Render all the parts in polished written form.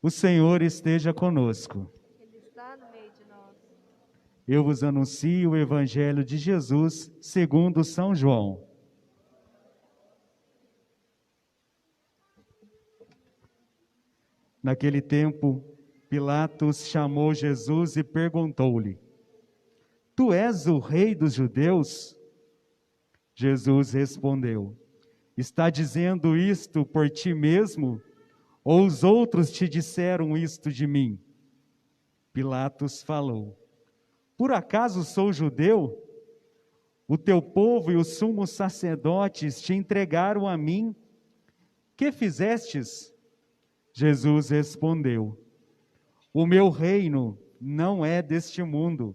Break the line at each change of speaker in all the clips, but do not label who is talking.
O Senhor esteja conosco.
Ele está no meio de nós.
Eu vos anuncio o Evangelho de Jesus segundo São João. Naquele tempo, Pilatos chamou Jesus e perguntou-lhe: Tu és o rei dos judeus? Jesus respondeu: Está dizendo isto por ti mesmo? Ou os outros te disseram isto de mim? Pilatos falou: Por acaso sou judeu? O teu povo e os sumos sacerdotes te entregaram a mim. Que fizestes? Jesus respondeu: O meu reino não é deste mundo.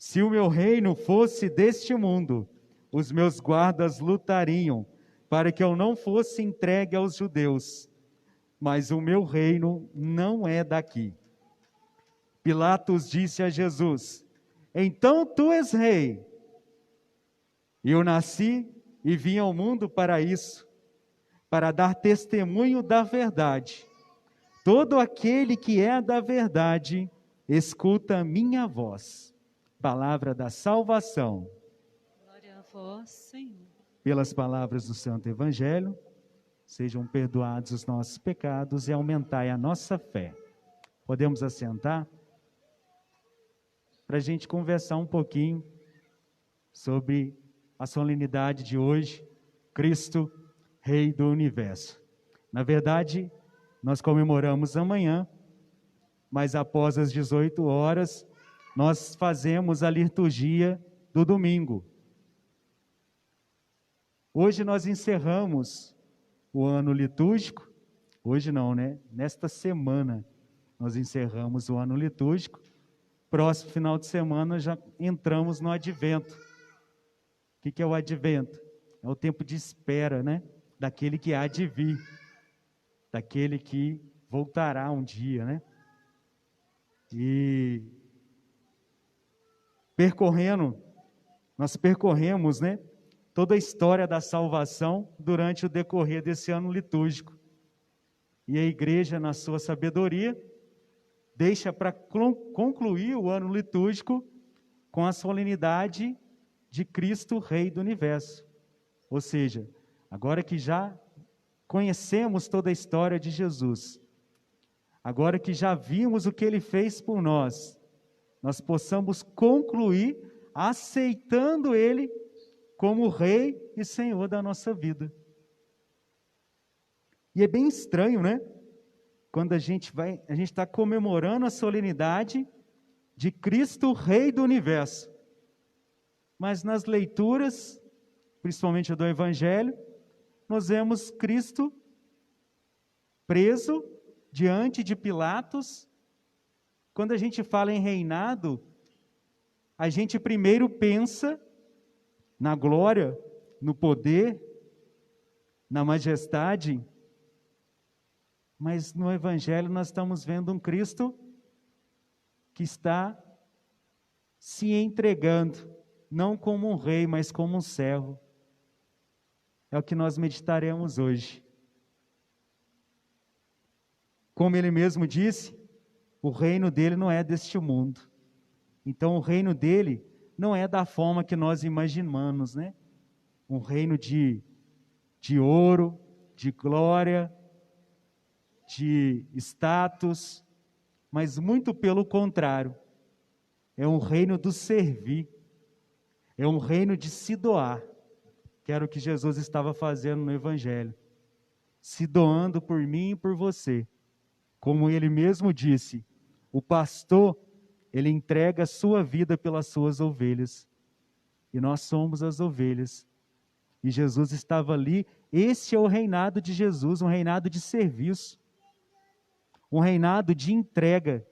Se o meu reino fosse deste mundo, os meus guardas lutariam para que eu não fosse entregue aos judeus. Mas o meu reino não é daqui. Pilatos disse a Jesus: Então tu és rei. Eu nasci e vim ao mundo para isso, para dar testemunho da verdade. Todo aquele que é da verdade, escuta a minha voz. Palavra da salvação.
Glória a vós, Senhor.
Pelas palavras do Santo Evangelho, sejam perdoados os nossos pecados e aumentai a nossa fé. Podemos assentar? Para a gente conversar um pouquinho sobre a solenidade de hoje, Cristo, Rei do Universo. Na verdade, nós comemoramos amanhã, mas após as 18 horas, nós fazemos a liturgia do domingo. Hoje nós encerramos o ano litúrgico, hoje não, né? Nesta semana nós encerramos o ano litúrgico, próximo final de semana já entramos no advento. O que é o advento? É o tempo de espera, né? Daquele que há de vir, daquele que voltará um dia, né? E nós percorremos, né? Toda a história da salvação durante o decorrer desse ano litúrgico. E a igreja, na sua sabedoria, deixa para concluir o ano litúrgico com a solenidade de Cristo, Rei do Universo. Ou seja, agora que já conhecemos toda a história de Jesus, agora que já vimos o que Ele fez por nós possamos concluir aceitando Ele como Rei e Senhor da nossa vida. E é bem estranho, né? Quando a gente está comemorando a solenidade de Cristo, Rei do Universo. Mas nas leituras, principalmente do Evangelho, nós vemos Cristo preso diante de Pilatos. Quando a gente fala em reinado, a gente primeiro pensa na glória, no poder, na majestade, mas no Evangelho nós estamos vendo um Cristo que está se entregando, não como um rei, mas como um servo. É o que nós meditaremos hoje. Como ele mesmo disse, o reino dele não é deste mundo. Então o reino dele não é da forma que nós imaginamos, né? Um reino de ouro, de glória, de status, mas muito pelo contrário. É um reino do servir. É um reino de se doar, que era o que Jesus estava fazendo no Evangelho. Se doando por mim e por você. Como ele mesmo disse, o pastor, ele entrega a sua vida pelas suas ovelhas. E nós somos as ovelhas. E Jesus estava ali. Esse é o reinado de Jesus, um reinado de serviço. Um reinado de entrega.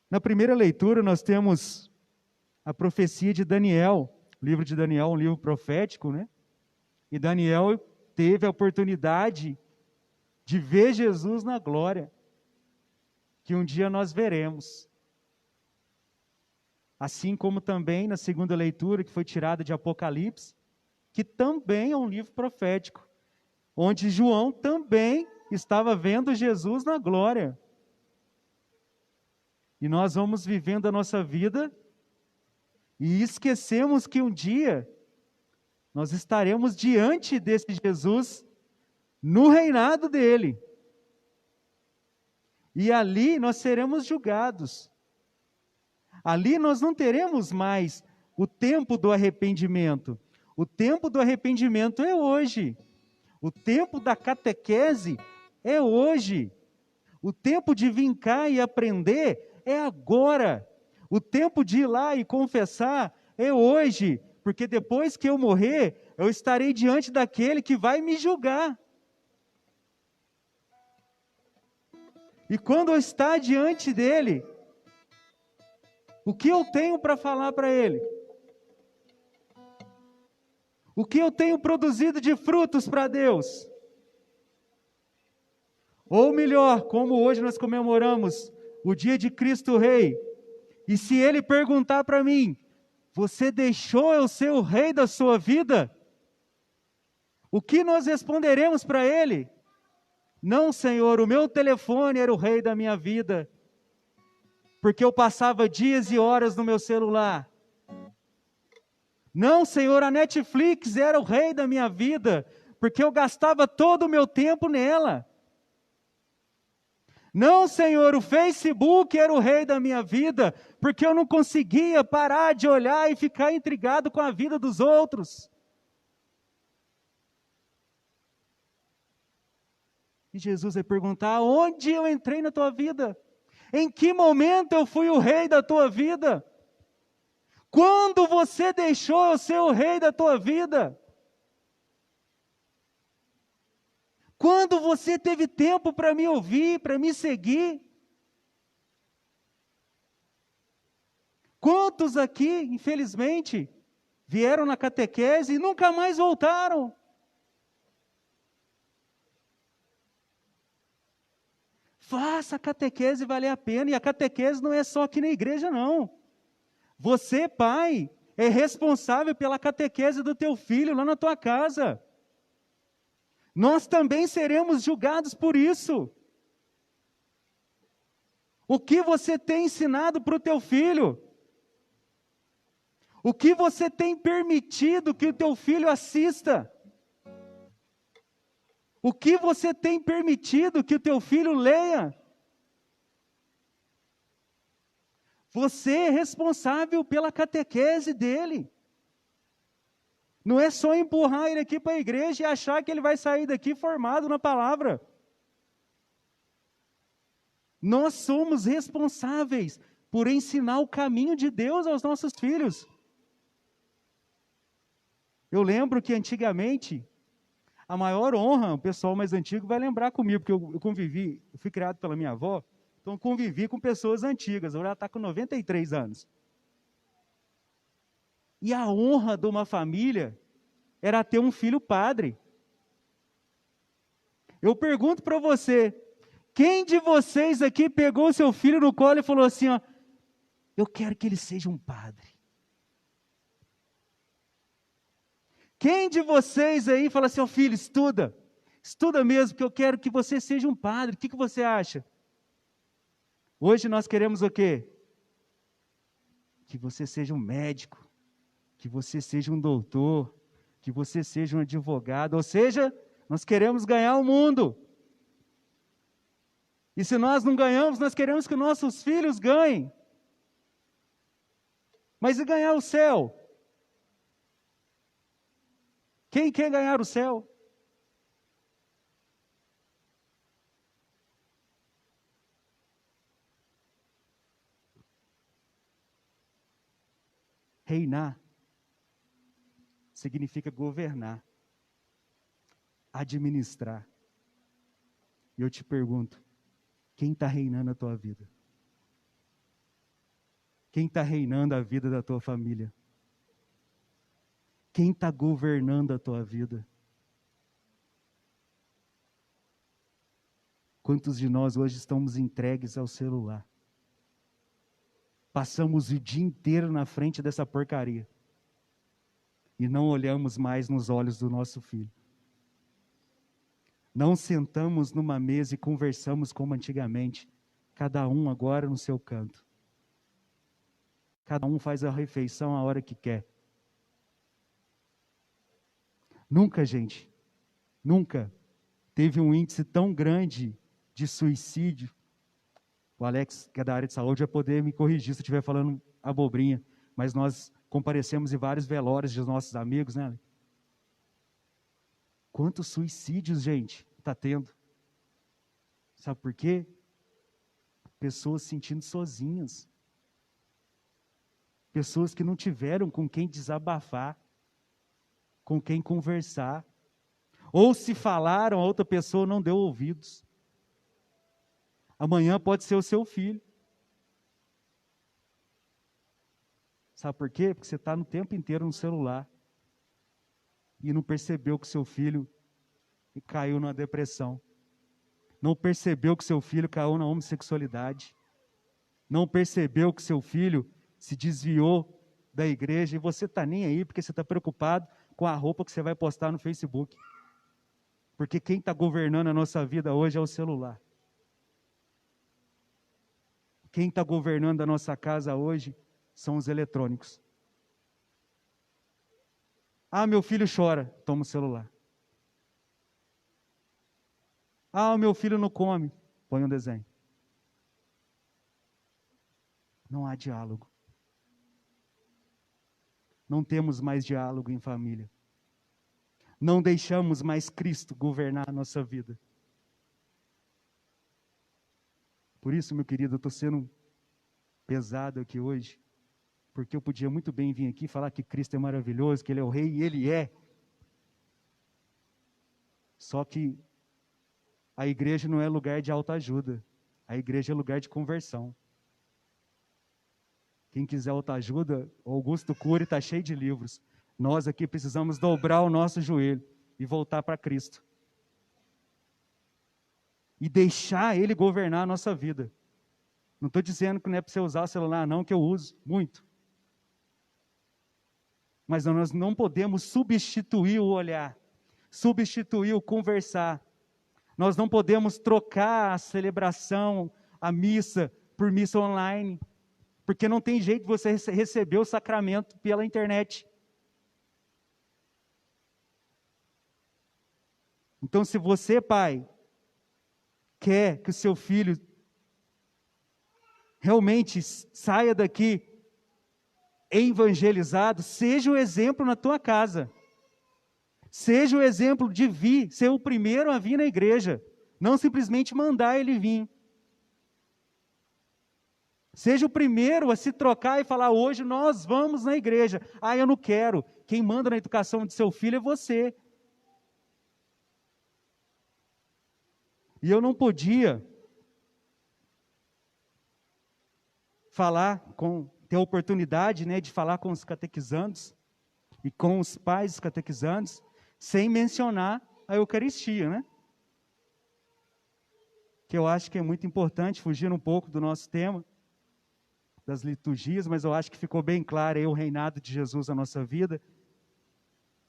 Na primeira leitura nós temos a profecia de Daniel. O livro de Daniel é um livro profético, né? E Daniel teve a oportunidade de ver Jesus na glória, que um dia nós veremos. Assim como também na segunda leitura, que foi tirada de Apocalipse, que também é um livro profético, onde João também estava vendo Jesus na glória. E nós vamos vivendo a nossa vida e esquecemos que um dia nós estaremos diante desse Jesus no reinado dele. E ali nós seremos julgados. Ali nós não teremos mais o tempo do arrependimento. O tempo do arrependimento é hoje. O tempo da catequese é hoje. O tempo de vir cá e aprender é agora. O tempo de ir lá e confessar é hoje. Porque depois que eu morrer, eu estarei diante daquele que vai me julgar. E quando eu estar diante dele, o que eu tenho para falar para ele? O que eu tenho produzido de frutos para Deus? Ou melhor, como hoje nós comemoramos o dia de Cristo Rei, e se ele perguntar para mim, você deixou eu ser o rei da sua vida? O que nós responderemos para ele? Não, Senhor, o meu telefone era o rei da minha vida, porque eu passava dias e horas no meu celular. Não, Senhor, a Netflix era o rei da minha vida, porque eu gastava todo o meu tempo nela. Não, Senhor, o Facebook era o rei da minha vida, porque eu não conseguia parar de olhar e ficar intrigado com a vida dos outros. E Jesus vai perguntar, onde eu entrei na tua vida? Em que momento eu fui o rei da tua vida? Quando você deixou eu ser o rei da tua vida? Quando você teve tempo para me ouvir, para me seguir? Quantos aqui, infelizmente, vieram na catequese e nunca mais voltaram? Faça a catequese valer a pena, e a catequese não é só aqui na igreja, não. Você, pai, é responsável pela catequese do teu filho lá na tua casa. Nós também seremos julgados por isso. O que você tem ensinado para o teu filho? O que você tem permitido que o teu filho assista? O que você tem permitido que o teu filho leia? Você é responsável pela catequese dele. Não é só empurrar ele aqui para a igreja e achar que ele vai sair daqui formado na palavra. Nós somos responsáveis por ensinar o caminho de Deus aos nossos filhos. Eu lembro que antigamente, a maior honra, o pessoal mais antigo vai lembrar comigo, porque eu fui criado pela minha avó, então convivi com pessoas antigas, ela está com 93 anos. E a honra de uma família era ter um filho padre. Eu pergunto para você, quem de vocês aqui pegou seu filho no colo e falou assim, ó, eu quero que ele seja um padre? Quem de vocês aí fala assim, ó filho, estuda mesmo, que eu quero que você seja um padre, o que você acha? Hoje nós queremos o quê? Que você seja um médico, que você seja um doutor, que você seja um advogado, ou seja, nós queremos ganhar o mundo. E se nós não ganhamos, nós queremos que nossos filhos ganhem. Mas e ganhar o céu? Quem quer ganhar o céu? Reinar significa governar, administrar. E eu te pergunto, quem está reinando a tua vida? Quem está reinando a vida da tua família? Quem está governando a tua vida? Quantos de nós hoje estamos entregues ao celular? Passamos o dia inteiro na frente dessa porcaria. E não olhamos mais nos olhos do nosso filho. Não sentamos numa mesa e conversamos como antigamente, cada um agora no seu canto. Cada um faz a refeição a hora que quer. Nunca, gente, nunca teve um índice tão grande de suicídio. O Alex, que é da área de saúde, vai poder me corrigir se eu estiver falando abobrinha, mas nós comparecemos em vários velórios dos nossos amigos, né? Quantos suicídios, gente, está tendo? Sabe por quê? Pessoas se sentindo sozinhas. Pessoas que não tiveram com quem desabafar, com quem conversar. Ou se falaram, a outra pessoa não deu ouvidos. Amanhã pode ser o seu filho. Sabe por quê? Porque você está no tempo inteiro no celular. E não percebeu que seu filho caiu numa depressão. Não percebeu que seu filho caiu na homossexualidade. Não percebeu que seu filho se desviou da igreja. E você está nem aí porque você está preocupado com a roupa que você vai postar no Facebook. Porque quem está governando a nossa vida hoje é o celular. Quem está governando a nossa casa hoje são os eletrônicos. Ah, meu filho chora, toma o celular. Ah, o meu filho não come, põe um desenho. Não há diálogo. Não temos mais diálogo em família. Não deixamos mais Cristo governar a nossa vida. Por isso, meu querido, eu estou sendo pesado aqui hoje, porque eu podia muito bem vir aqui falar que Cristo é maravilhoso, que Ele é o Rei, e Ele é. Só que a igreja não é lugar de autoajuda, a igreja é lugar de conversão. Quem quiser autoajuda, o Augusto Cury está cheio de livros. Nós aqui precisamos dobrar o nosso joelho e voltar para Cristo. E deixar Ele governar a nossa vida. Não estou dizendo que não é para você usar o celular, não, que eu uso muito. Mas nós não podemos substituir o olhar, substituir o conversar. Nós não podemos trocar a celebração, a missa, por missa online. Porque não tem jeito de você receber o sacramento pela internet. Então, se você, pai, quer que o seu filho realmente saia daqui evangelizado, seja o exemplo na tua casa. Seja o exemplo de vir, ser o primeiro a vir na igreja. Não simplesmente mandar ele vir. Seja o primeiro a se trocar e falar, hoje nós vamos na igreja. Ah, eu não quero. Quem manda na educação de seu filho é você. E eu não podia ter a oportunidade, né, de falar com os catequizandos e com os pais dos catequizandos, sem mencionar a Eucaristia, né? Que eu acho que é muito importante, fugindo um pouco do nosso tema, das liturgias, mas eu acho que ficou bem claro aí o reinado de Jesus na nossa vida,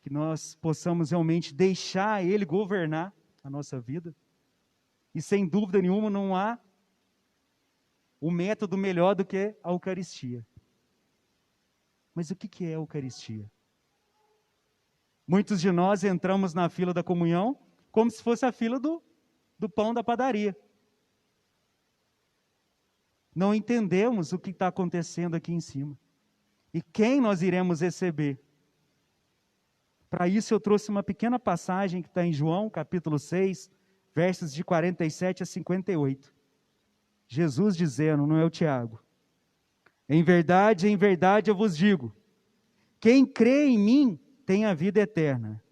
que nós possamos realmente deixar Ele governar a nossa vida, e sem dúvida nenhuma não há o método melhor do que a Eucaristia. Mas o que é a Eucaristia? Muitos de nós entramos na fila da comunhão como se fosse a fila do pão da padaria. Não entendemos o que está acontecendo aqui em cima. E quem nós iremos receber? Para isso eu trouxe uma pequena passagem que está em João, capítulo 6, versos de 47 a 58. Jesus dizendo, não é o Tiago. Em verdade eu vos digo, quem crê em mim tem a vida eterna.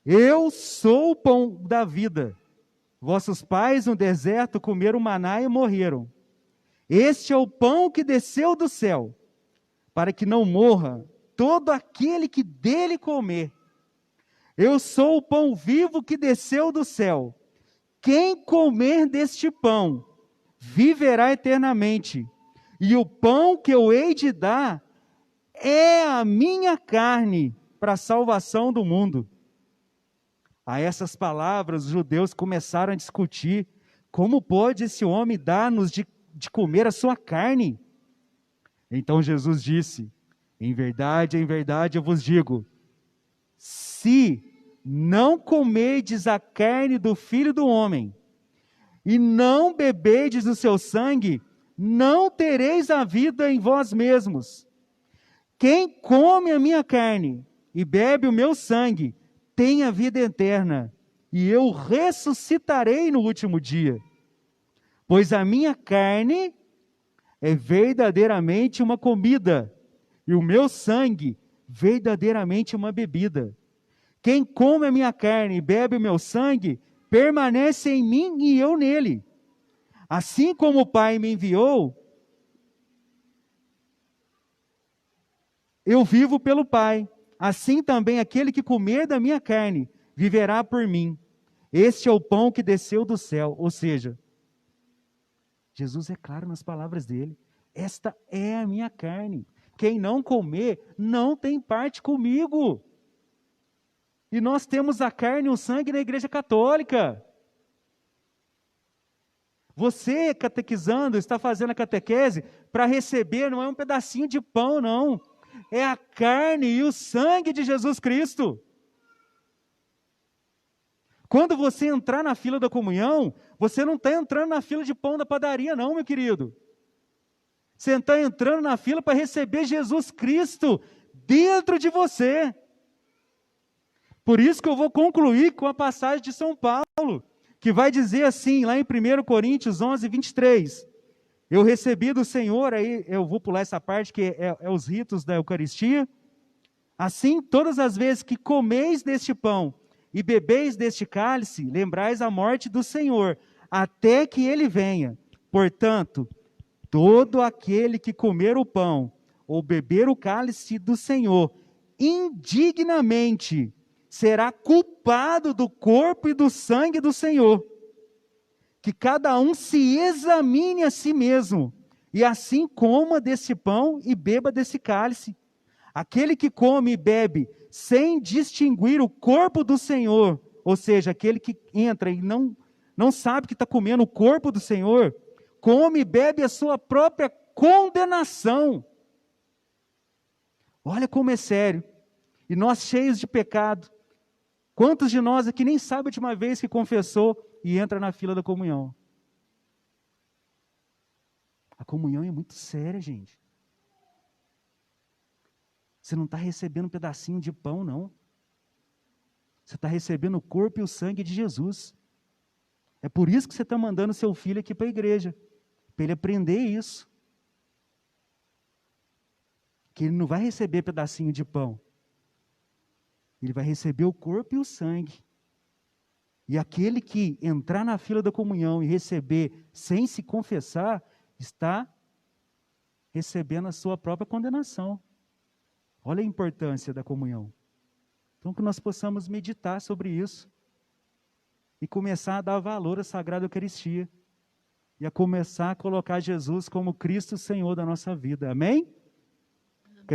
Eu sou o pão da vida. Vossos pais no deserto comeram maná e morreram. Este é o pão que desceu do céu, para que não morra todo aquele que dele comer. Eu sou o pão vivo que desceu do céu. Quem comer deste pão, viverá eternamente. E o pão que eu hei de dar é a minha carne para a salvação do mundo. A essas palavras, os judeus começaram a discutir: como pode esse homem dar-nos de comer a sua carne? Então Jesus disse: em verdade, eu vos digo, se não comerdes a carne do Filho do Homem, e não beberdes o seu sangue, não tereis a vida em vós mesmos. Quem come a minha carne e bebe o meu sangue, tem a vida eterna, e eu ressuscitarei no último dia. Pois a minha carne é verdadeiramente uma comida, e o meu sangue verdadeiramente uma bebida. Quem come a minha carne e bebe o meu sangue, permanece em mim e eu nele. Assim como o Pai me enviou, eu vivo pelo Pai. Assim também aquele que comer da minha carne, viverá por mim. Este é o pão que desceu do céu. Ou seja, Jesus é claro nas palavras dele: esta é a minha carne. Quem não comer, não tem parte comigo. E nós temos a carne e o sangue na Igreja Católica. Você, catequizando, está fazendo a catequese para receber, não é um pedacinho de pão, não. É a carne e o sangue de Jesus Cristo. Quando você entrar na fila da comunhão, você não está entrando na fila de pão da padaria, não, meu querido. Você está entrando na fila para receber Jesus Cristo dentro de você. Por isso que eu vou concluir com a passagem de São Paulo, que vai dizer assim, lá em 1 Coríntios 11, 23. Eu recebi do Senhor, aí eu vou pular essa parte, que é os ritos da Eucaristia. Assim, todas as vezes que comeis deste pão e bebeis deste cálice, lembrais a morte do Senhor, até que ele venha. Portanto, todo aquele que comer o pão ou beber o cálice do Senhor indignamente será culpado do corpo e do sangue do Senhor. Que cada um se examine a si mesmo, e assim coma desse pão e beba desse cálice. Aquele que come e bebe sem distinguir o corpo do Senhor, ou seja, aquele que entra e não sabe que está comendo o corpo do Senhor, come e bebe a sua própria condenação. Olha como é sério. E nós cheios de pecado. Quantos de nós aqui nem sabe a última vez que confessou e entra na fila da comunhão? A comunhão é muito séria, gente. Você não está recebendo um pedacinho de pão, não. Você está recebendo o corpo e o sangue de Jesus. É por isso que você está mandando seu filho aqui para a igreja, para ele aprender isso. Que ele não vai receber pedacinho de pão. Ele vai receber o corpo e o sangue. E aquele que entrar na fila da comunhão e receber sem se confessar, está recebendo a sua própria condenação. Olha a importância da comunhão. Então que nós possamos meditar sobre isso e começar a dar valor à Sagrada Eucaristia e a começar a colocar Jesus como Cristo Senhor da nossa vida. Amém?